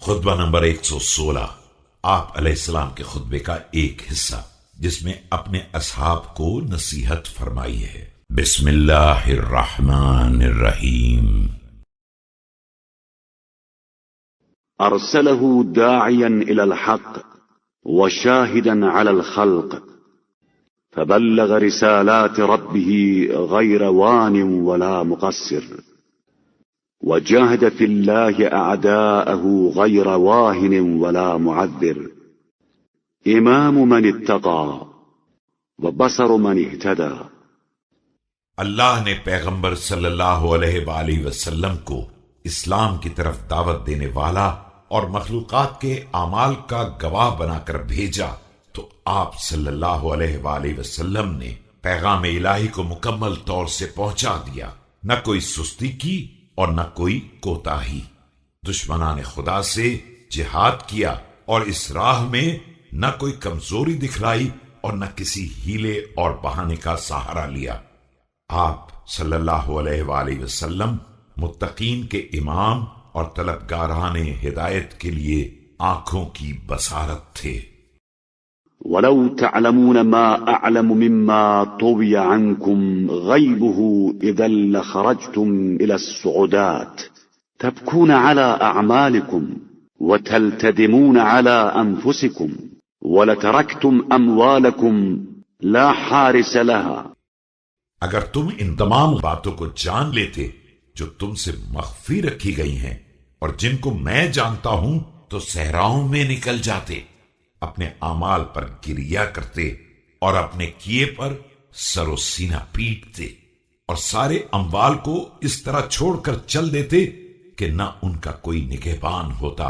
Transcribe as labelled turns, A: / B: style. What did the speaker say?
A: خطبہ نمبر 116 آپ علیہ السلام کے خطبے کا ایک حصہ جس میں اپنے اصحاب کو نصیحت فرمائی ہے۔ بسم اللہ الرحمن الرحیم۔
B: أرسله داعيا إلى الحق وشاهدا على الخلق فبلغ رسالات ربه غير وان ولا مقصر وجاهد في الله أعداءه غير واهن ولا معذر إمام من اتقى وبصر من اهتدى۔
A: اللہ نے پیغمبر صلی اللہ علیہ وآلہ وسلم کو اسلام کی طرف دعوت دینے والا اور مخلوقات کے اعمال کا گواہ بنا کر بھیجا تو آپ صلی اللہ علیہ وآلہ وسلم نے پیغام الہی کو مکمل طور سے پہنچا دیا، نہ کوئی سستی کی اور نہ کوئی کوتاہی۔ دشمنان خدا سے جہاد کیا اور اس راہ میں نہ کوئی کمزوری دکھلائی اور نہ کسی ہیلے اور بہانے کا سہارا لیا۔ آپ صلی اللہ علیہ وآلہ وسلم متقین کے امام اور طلبگاران ہدایت کے لیے آنکھوں کی بصارت تھے۔
B: ولو تعلمون ما أعلم مما طوي عنكم غيبه إذا لخرجتم إلى الصعودات تبكون على أعمالكم وتلتدمون على أنفسكم ولتركتم أموالكم لا حارس لها۔
A: اگر تم ان تمام باتوں کو جان لیتے جو تم سے مخفی رکھی گئی ہیں اور جن کو میں جانتا ہوں تو صحراؤں میں نکل جاتے، اپنے اعمال پر گریہ کرتے اور اپنے کیے پر سر و سینہ پیٹتے اور سارے اموال کو اس طرح چھوڑ کر چل دیتے کہ نہ ان کا کوئی نگہبان ہوتا